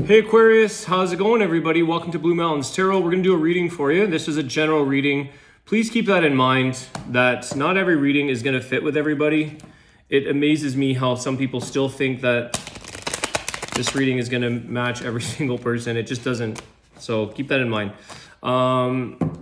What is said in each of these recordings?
Hey Aquarius, how's it going everybody? Welcome to Blue Mountains Tarot. We're going to do a reading for you. This is a general reading. Please keep that in mind that not every reading is going to fit with everybody. It amazes me how some people still think that this reading is going to match every single person. It just doesn't. So keep that in mind.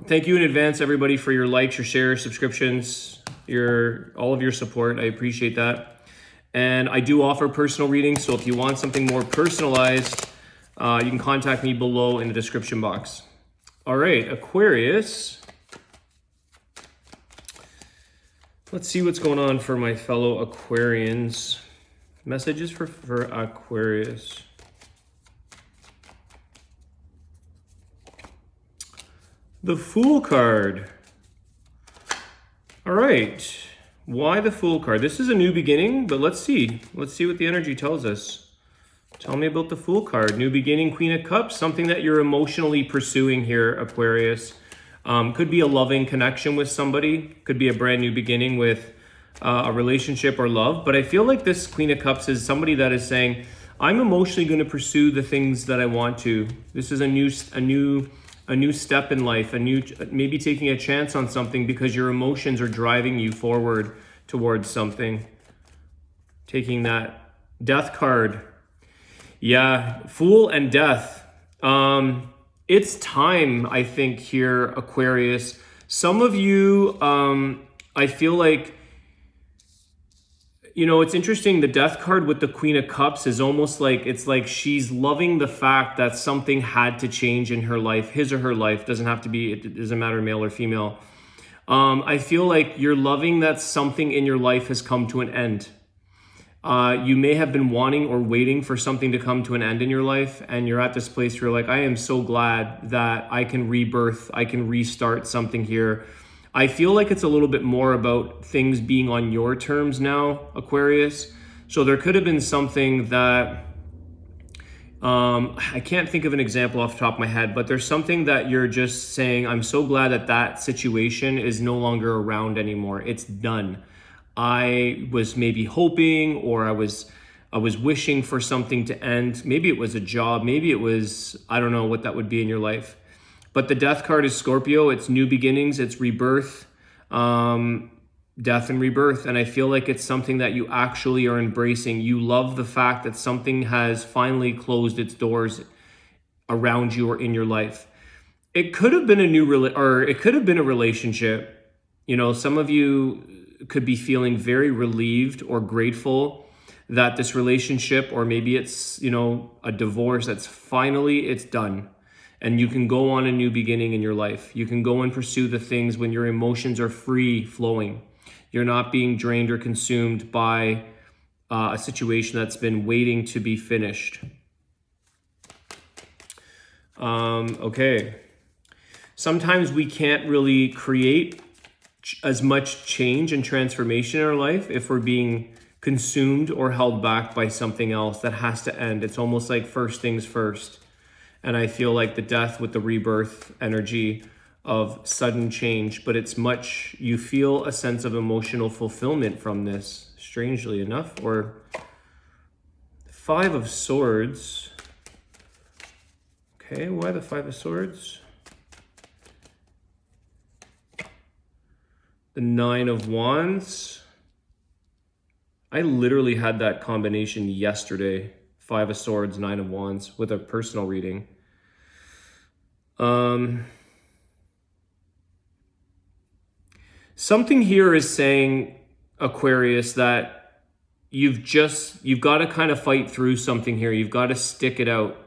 Thank you in advance everybody for your likes, your shares, subscriptions, all of your support. I appreciate that. And I do offer personal readings, so if you want something more personalized, you can contact me below in the description box. All right, Aquarius. Let's see what's going on for my fellow Aquarians. Messages for Aquarius. The Fool card. All right. Why the Fool card? This is a new beginning, but let's see. Let's see what the energy tells us. Tell me about the Fool card. New beginning, Queen of Cups, something that you're emotionally pursuing here, Aquarius. Could be a loving connection with somebody. Could be a brand new beginning with a relationship or love. But I feel like this Queen of Cups is somebody that is saying, I'm emotionally going to pursue the things that I want to. This is a new step in life, maybe taking a chance on something because your emotions are driving you forward towards something. Taking that Death card. Yeah, Fool and Death. It's time, I think, here, Aquarius. Some of you, I feel like, it's interesting. The Death card with the Queen of Cups is almost like, it's like she's loving the fact that something had to change in her life, his or her life. Doesn't have to be, it doesn't matter male or female. I feel like you're loving that something in your life has come to an end. You may have been wanting or waiting for something to come to an end in your life, and you're at this place where you're like, I am so glad that I can rebirth, I can restart something here. I feel like it's a little bit more about things being on your terms now, Aquarius. So there could have been something that, I can't think of an example off the top of my head, but there's something that you're just saying, I'm so glad that that situation is no longer around anymore. It's done. I was maybe hoping, or I was wishing for something to end. Maybe it was a job. Maybe it was, I don't know what that would be in your life. But the Death card is Scorpio. It's new beginnings. It's rebirth, death and rebirth. And I feel like it's something that you actually are embracing. You love the fact that something has finally closed its doors around you or in your life. It could have been it could have been a relationship. Some of you could be feeling very relieved or grateful that this relationship, or maybe it's, a divorce, it's done. And you can go on a new beginning in your life. You can go and pursue the things when your emotions are free flowing. You're not being drained or consumed by a situation that's been waiting to be finished. Okay. Sometimes we can't really create as much change and transformation in our life if we're being consumed or held back by something else that has to end. It's almost like first things first. And I feel like the Death with the rebirth energy of sudden change, but you feel a sense of emotional fulfillment from this, strangely enough. Or Five of Swords. Okay, why the Five of Swords? The Nine of Wands. I literally had that combination yesterday. Five of Swords, Nine of Wands, with a personal reading. Something here is saying, Aquarius, that you've got to kind of fight through something here. You've got to stick it out.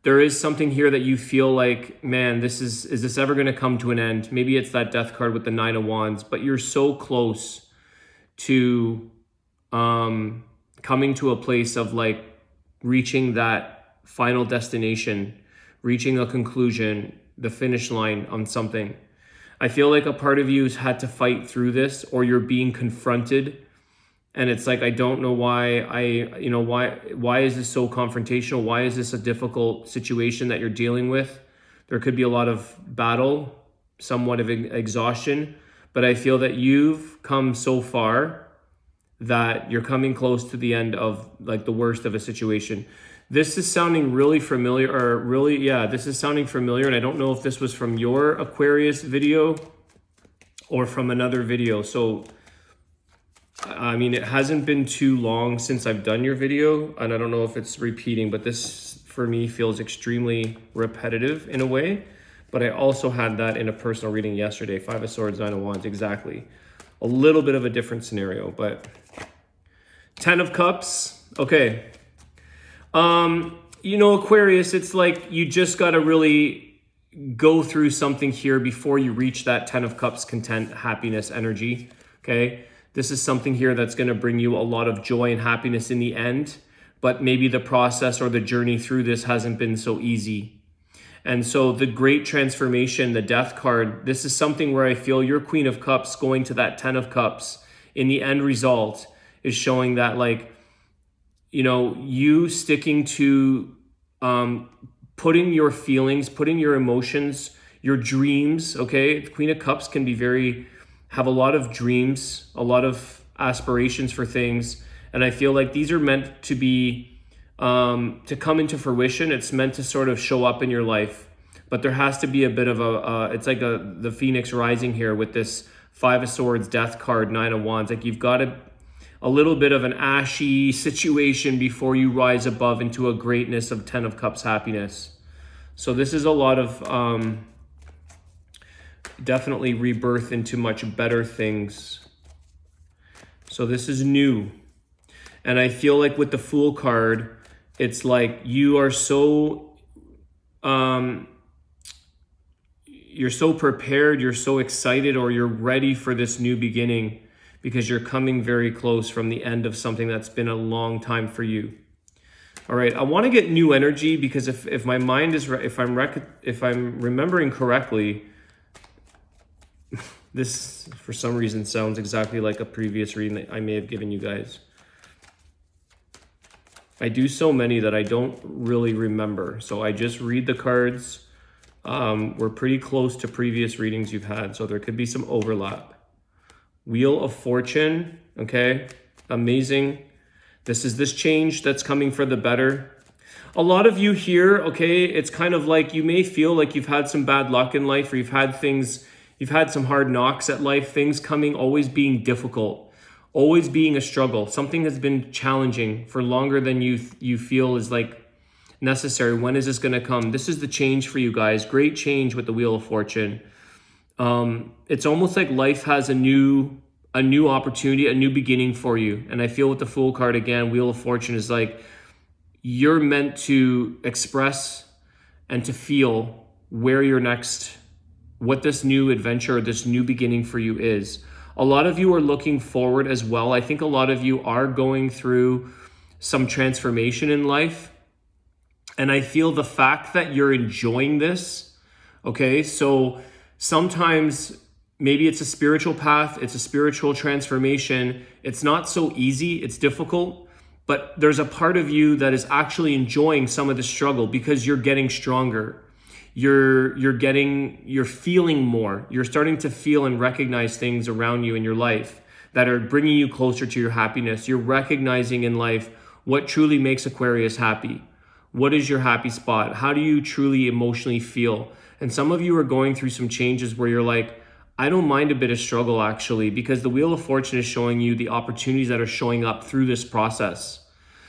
There is something here that you feel like, man, is this ever going to come to an end? Maybe it's that Death card with the Nine of Wands, but you're so close to coming to a place of like reaching that final destination, reaching a conclusion, the finish line on something. I feel like a part of you has had to fight through this, or you're being confronted. And it's like, I don't know why why is this so confrontational? Why is this a difficult situation that you're dealing with? There could be a lot of battle, somewhat of exhaustion, but I feel that you've come so far that you're coming close to the end of like the worst of a situation. This is sounding really familiar, or really, yeah, this is sounding familiar. And I don't know if this was from your Aquarius video or from another video. So, I mean, it hasn't been too long since I've done your video, and I don't know if it's repeating, but this for me feels extremely repetitive in a way. But I also had that in a personal reading yesterday. 5 of Swords, 9 of Wands, exactly. A little bit of a different scenario, but 10 of Cups, okay. You know, Aquarius, it's like you just got to really go through something here before you reach that 10 of Cups content, happiness, energy, okay? This is something here that's going to bring you a lot of joy and happiness in the end, but maybe the process or the journey through this hasn't been so easy. And so the great transformation, the Death card, this is something where I feel your Queen of Cups going to that 10 of Cups in the end result is showing that, like, you know, you sticking to putting your feelings, putting your emotions, your dreams, okay? The Queen of Cups can be have a lot of dreams, a lot of aspirations for things. And I feel like these are meant to be, to come into fruition. It's meant to sort of show up in your life. But there has to be a bit of it's like the Phoenix rising here with this 5 of Swords, Death card, 9 of Wands. Like you've got a little bit of an ashy situation before you rise above into a greatness of 10 of Cups happiness. So this is a lot of definitely rebirth into much better things. So this is new. And I feel like with the Fool card, it's like you are so you're so prepared, you're so excited, or you're ready for this new beginning, because you're coming very close from the end of something that's been a long time for you. All right, I want to get new energy, because if my mind is if I'm remembering correctly, this for some reason sounds exactly like a previous reading that I may have given you guys. I do so many that I don't really remember, so I just read the cards. We're pretty close to previous readings you've had, so there could be some overlap. Wheel of Fortune, okay, amazing. This is this change that's coming for the better. A lot of you here, okay, it's kind of like you may feel like you've had some bad luck in life, or you've had some hard knocks at life, things coming, always being difficult, always being a struggle. Something has been challenging for longer than you feel is like necessary. When is this going to come? This is the change for you guys. Great change with the Wheel of Fortune. It's almost like life has a new opportunity, a new beginning for you. And I feel with the Fool card again, Wheel of Fortune is like you're meant to express and to feel where you're next, what this new adventure, this new beginning for you is. A lot of you are looking forward as well. I think a lot of you are going through some transformation in life. And I feel the fact that you're enjoying this, okay? So sometimes maybe it's a spiritual path, it's a spiritual transformation. It's not so easy, it's difficult, but there's a part of you that is actually enjoying some of the struggle because you're getting stronger. You're feeling more. You're starting to feel and recognize things around you in your life that are bringing you closer to your happiness. You're recognizing in life what truly makes Aquarius happy. What is your happy spot? How do you truly emotionally feel? And some of you are going through some changes where you're like, I don't mind a bit of struggle actually, because the Wheel of Fortune is showing you the opportunities that are showing up through this process.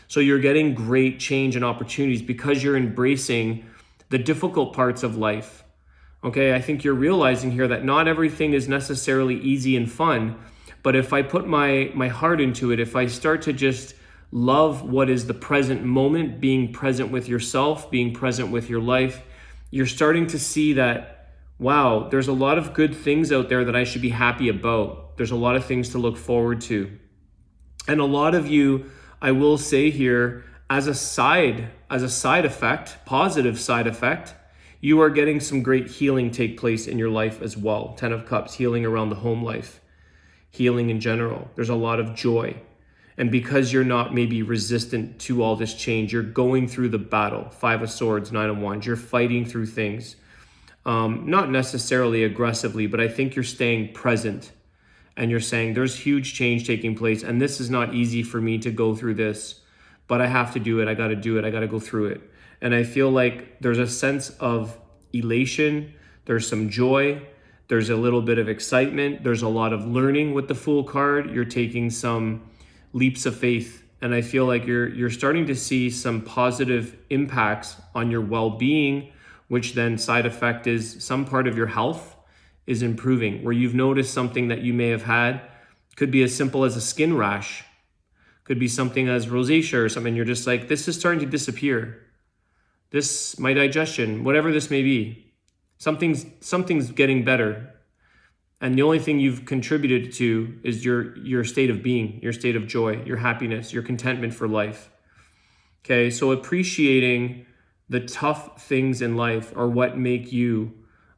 So you're getting great change and opportunities because you're embracing the difficult parts of life. Okay, I think you're realizing here that not everything is necessarily easy and fun, but if I put my heart into it, if I start to just love what is the present moment, being present with yourself, being present with your life, you're starting to see that, wow, there's a lot of good things out there that I should be happy about. There's a lot of things to look forward to. And a lot of you, I will say here, as a side effect, positive side effect, you are getting some great healing take place in your life as well. 10 of Cups, healing around the home life, healing in general. There's a lot of joy. And because you're not maybe resistant to all this change, you're going through the battle. 5 of Swords, 9 of Wands, you're fighting through things. Not necessarily aggressively, but I think you're staying present. And you're saying there's huge change taking place. And this is not easy for me to go through this. but I have to do it. I got to do it. I got to go through it. And I feel like there's a sense of elation. There's some joy. There's a little bit of excitement. There's a lot of learning with the Fool card. You're taking some leaps of faith. And I feel like you're starting to see some positive impacts on your well-being, which then side effect is some part of your health is improving, where you've noticed something that you may have had. Could be as simple as a skin rash. Could be something as rosacea or something. You're just like, this is starting to disappear. This, my digestion, whatever this may be, something's getting better. And the only thing you've contributed to is your state of being, your state of joy, your happiness, your contentment for life. Okay, so appreciating the tough things in life are what make you,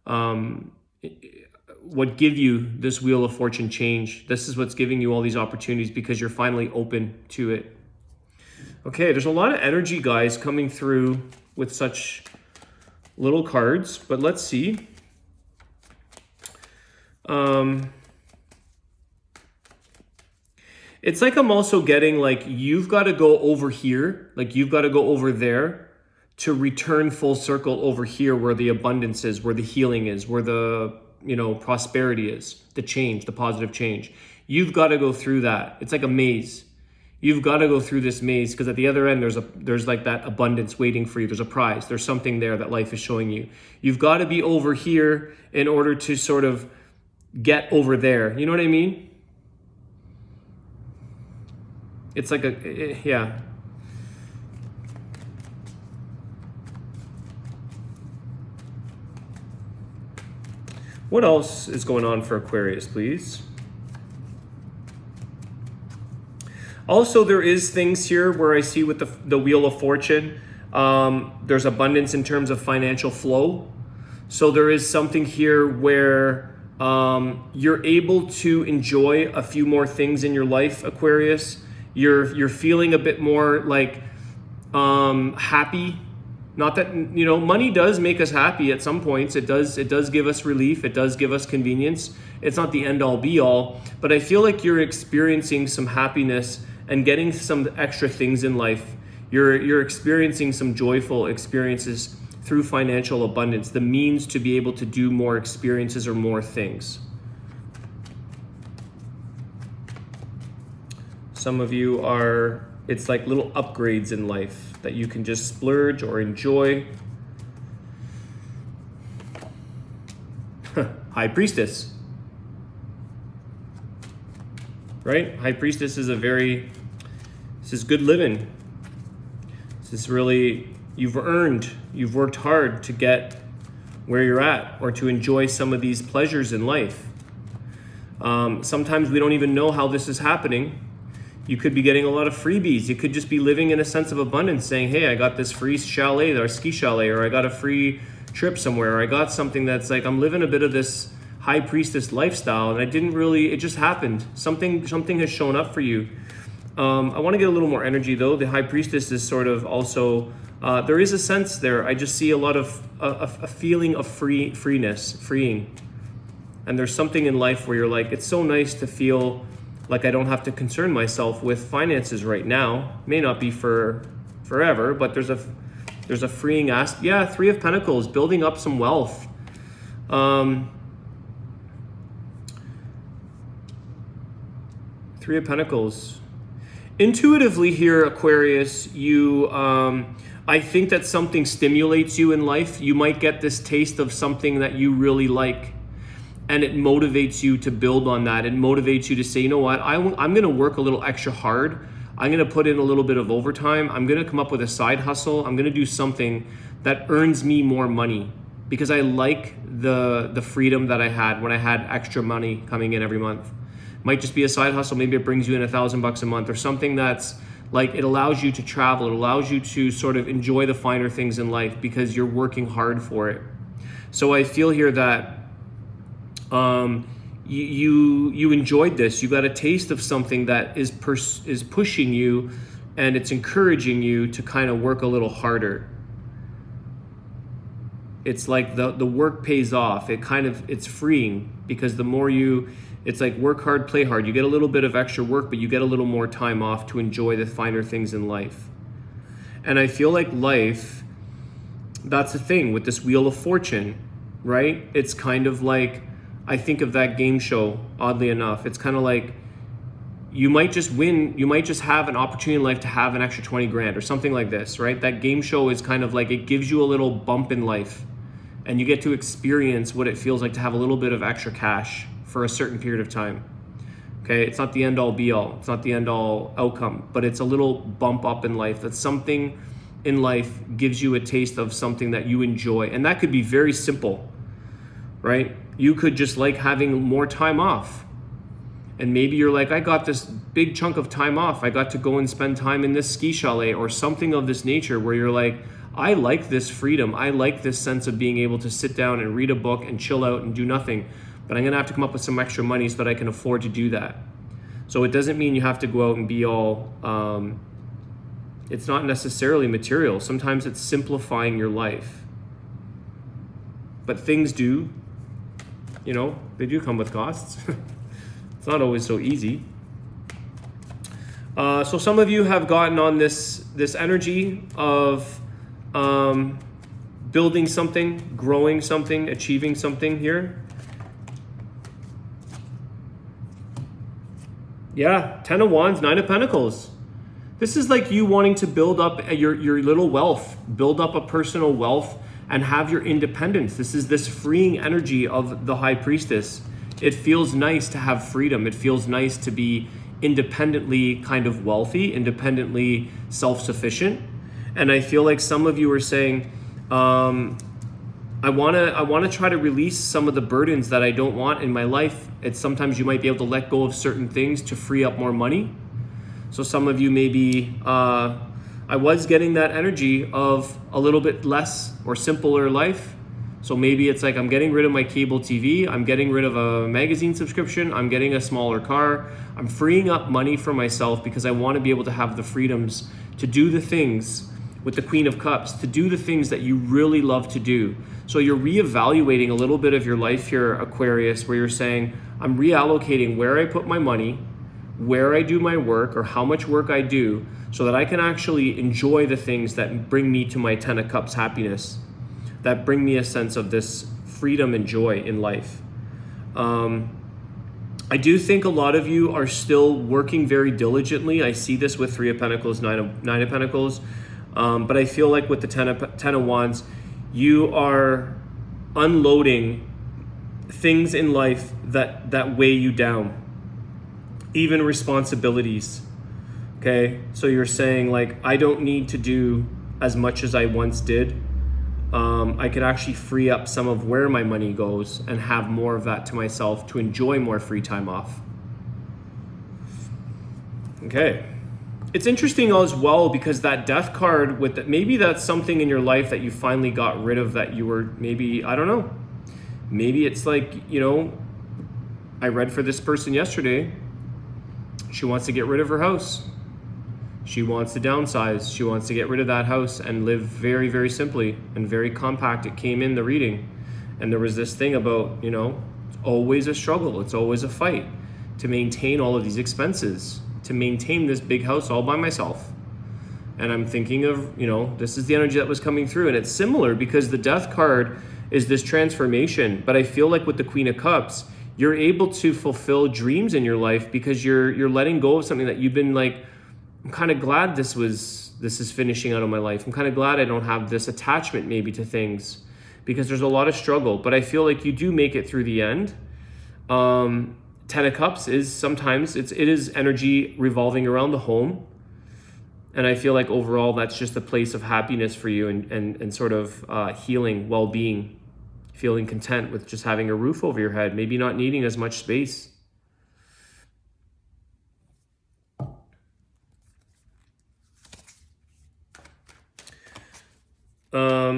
what give you this Wheel of Fortune change. This is what's giving you all these opportunities because you're finally open to it. Okay, there's a lot of energy, guys, coming through with such little cards, but let's see. It's like I'm also getting like, you've got to go over here, like you've got to go over there to return full circle over here where the abundance is, where the healing is, where the, prosperity is, the change, the positive change. You've got to go through that. It's like a maze. You've got to go through this maze because at the other end, there's like that abundance waiting for you. There's a prize. There's something there that life is showing you. You've got to be over here in order to sort of get over there. You know what I mean? It's like yeah. What else is going on for Aquarius, please? Also, there is things here where I see with the Wheel of Fortune, there's abundance in terms of financial flow. So there is something here where you're able to enjoy a few more things in your life, Aquarius. You're feeling a bit more like happy. Not that, money does make us happy at some points. It does give us relief. It does give us convenience. It's not the end all be all, but I feel like you're experiencing some happiness and getting some extra things in life. You're experiencing some joyful experiences through financial abundance, the means to be able to do more experiences or more things. Some of you it's like little upgrades in life that you can just splurge or enjoy. High Priestess. Right? High Priestess is this is good living. This is really, you've worked hard to get where you're at or to enjoy some of these pleasures in life. Sometimes we don't even know how this is happening. You could be getting a lot of freebies. You could just be living in a sense of abundance saying, hey, I got this free chalet or ski chalet, or I got a free trip somewhere, or I got something that's like, I'm living a bit of this High Priestess lifestyle and it just happened. Something has shown up for you. I want to get a little more energy though. The High Priestess is sort of also, there is a sense there. I just see a lot of a feeling of freeing. And there's something in life where you're like, it's so nice to feel like I don't have to concern myself with finances right now. May not be for forever, but there's a freeing aspect. Yeah, Three of Pentacles, building up some wealth. Three of Pentacles. Intuitively here, Aquarius, I think that something stimulates you in life. You might get this taste of something that you really like. And it motivates you to build on that. It motivates you to say, you know what, I'm going to work a little extra hard. I'm going to put in a little bit of overtime. I'm going to come up with a side hustle. I'm going to do something that earns me more money because I like the freedom that I had when I had extra money coming in every month. Might just be a side hustle. Maybe it brings you in $1,000 a month or something that's like, it allows you to travel. It allows you to sort of enjoy the finer things in life because you're working hard for it. So I feel here that you enjoyed this. You got a taste of something that is pushing you, and it's encouraging you to kind of work a little harder. It's like the work pays off. It's freeing because the more it's like work hard, play hard. You get a little bit of extra work, but you get a little more time off to enjoy the finer things in life. And I feel like life, that's the thing with this Wheel of Fortune, right? It's kind of like, I think of that game show, oddly enough. It's kind of like, you might just win, you might just have an opportunity in life to have an extra 20 grand or something like this, right? That game show is kind of like, it gives you a little bump in life, and you get to experience what it feels like to have a little bit of extra cash for a certain period of time. Okay, it's not the end all be all, it's not the end all outcome, but it's a little bump up in life. That's something in life gives you a taste of something that you enjoy. And that could be very simple, right? You could just like having more time off. And maybe you're like, I got this big chunk of time off. I got to go and spend time in this ski chalet or something of this nature, where you're like, I like this freedom. I like this sense of being able to sit down and read a book and chill out and do nothing. But I'm gonna have to come up with some extra money so that I can afford to do that. So it doesn't mean you have to go out and be all, it's not necessarily material. Sometimes it's simplifying your life. But things do, you know, they do come with costs. It's not always so easy. So some of you have gotten on this energy of building something, growing something, achieving something here. Yeah, 10 of Wands, 9 of Pentacles. This is like you wanting to build up your little wealth, build up a personal wealth, and have your independence. This is this freeing energy of the High Priestess. It feels nice to have freedom. It feels nice to be independently kind of wealthy, independently self-sufficient. And I feel like some of you are saying, I want to try to release some of the burdens that I don't want in my life. It's sometimes you might be able to let go of certain things to free up more money. So some of you maybe, I was getting that energy of a little bit less or simpler life. So maybe it's like, I'm getting rid of my cable TV, I'm getting rid of a magazine subscription, I'm getting a smaller car, I'm freeing up money for myself because I want to be able to have the freedoms to do the things with the Queen of Cups, to do the things that you really love to do. So you're reevaluating a little bit of your life here, Aquarius, where you're saying, I'm reallocating where I put my money, where I do my work, or how much work I do, so that I can actually enjoy the things that bring me to my 10 of Cups happiness, that bring me a sense of this freedom and joy in life. I do think a lot of you are still working very diligently. I see this with 3 of Pentacles, 9 of Pentacles. But I feel like with the 10 of Wands, you are unloading things in life that weigh you down, even responsibilities. Okay, so you're saying like, I don't need to do as much as I once did. I could actually free up some of where my money goes and have more of that to myself to enjoy more free time off. Okay. It's interesting as well because that Death card with maybe that's something in your life that you finally got rid of that you were maybe, I don't know. Maybe it's like, you know, I read for this person yesterday. She wants to get rid of her house. She wants to downsize. She wants to get rid of that house and live very, very simply and very compact. It came in the reading. And there was this thing about, you know, it's always a struggle. It's always a fight to maintain all of these expenses, to maintain this big house all by myself. And I'm thinking of, you know, this is the energy that was coming through. And it's similar because the Death card is this transformation. But I feel like with the Queen of Cups, you're able to fulfill dreams in your life because you're letting go of something that you've been like, I'm kind of glad this is finishing out of my life. I'm kind of glad I don't have this attachment maybe to things because there's a lot of struggle, but I feel like you do make it through the end. 10 of Cups is sometimes, it is energy revolving around the home. And I feel like overall that's just a place of happiness for you and sort of healing, well-being, feeling content with just having a roof over your head, maybe not needing as much space.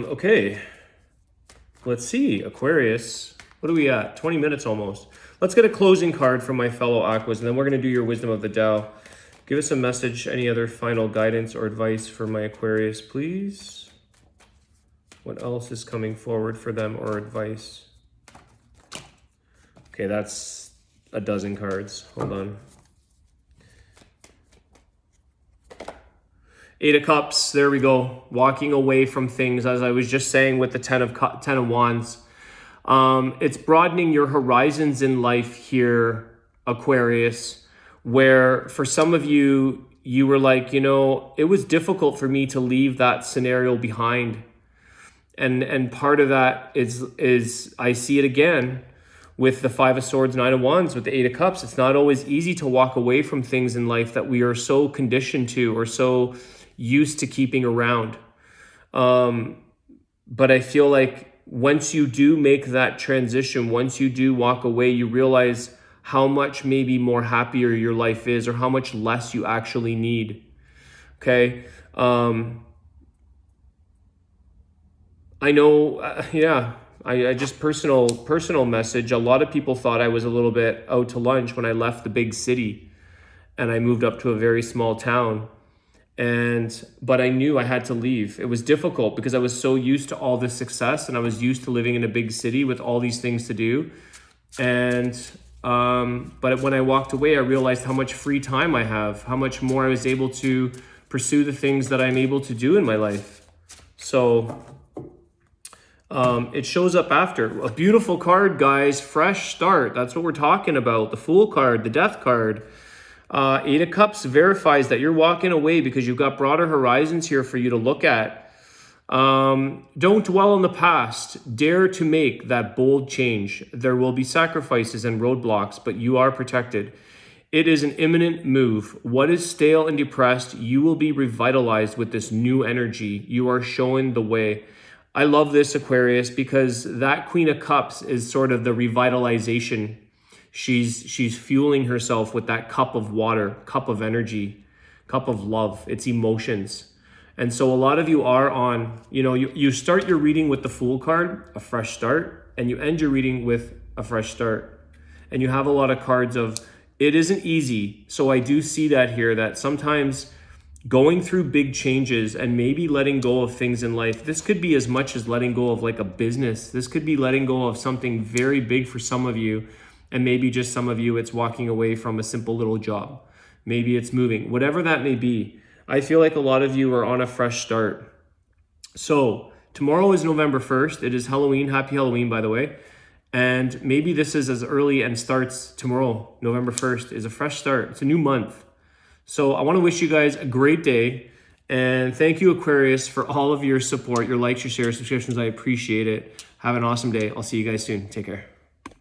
Okay, let's see, Aquarius, what are we at? 20 minutes almost. Let's get a closing card from my fellow Aquas, and then we're going to do your Wisdom of the Tao. Give us a message, any other final guidance or advice for my Aquarius, please. What else is coming forward for them or advice? Okay, that's a dozen cards. Hold on. Eight of Cups, there we go. Walking away from things, as I was just saying with the Ten of Wands. It's broadening your horizons in life here, Aquarius, where for some of you, you were like, it was difficult for me to leave that scenario behind. And part of that is I see it again with the Five of Swords, Nine of Wands, with the Eight of Cups. It's not always easy to walk away from things in life that we are so conditioned to or so used to keeping around. But I feel like once you do make that transition, once you do walk away, you realize how much maybe more happier your life is or how much less you actually need. Okay. I know, I just personal message. A lot of people thought I was a little bit out to lunch when I left the big city and I moved up to a very small town. But I knew I had to leave. It was difficult because I was so used to all this success and I was used to living in a big city with all these things to do. But when I walked away, I realized how much free time I have, how much more I was able to pursue the things that I'm able to do in my life. So it shows up after. A beautiful card, guys. Fresh start. That's what we're talking about. The Fool card, the Death card. Eight of Cups verifies that you're walking away because you've got broader horizons here for you to look at. Don't dwell on the past. Dare to make that bold change. There will be sacrifices and roadblocks, but you are protected. It is an imminent move. What is stale and depressed, you will be revitalized with this new energy. You are showing the way. I love this, Aquarius, because that Queen of Cups is sort of the revitalization. She's fueling herself with that cup of water, cup of energy, cup of love. It's emotions. And so a lot of you are on, you start your reading with the Fool card, a fresh start, and you end your reading with a fresh start. And you have a lot of cards of, it isn't easy. So I do see that here, that sometimes going through big changes and maybe letting go of things in life, this could be as much as letting go of like a business. This could be letting go of something very big for some of you. And maybe just some of you, it's walking away from a simple little job. Maybe it's moving, whatever that may be. I feel like a lot of you are on a fresh start. So tomorrow is November 1st. It is Halloween. Happy Halloween, by the way. And maybe this is as early and starts tomorrow. November 1st is a fresh start. It's a new month. So I want to wish you guys a great day. And thank you, Aquarius, for all of your support, your likes, your shares, subscriptions. I appreciate it. Have an awesome day. I'll see you guys soon. Take care.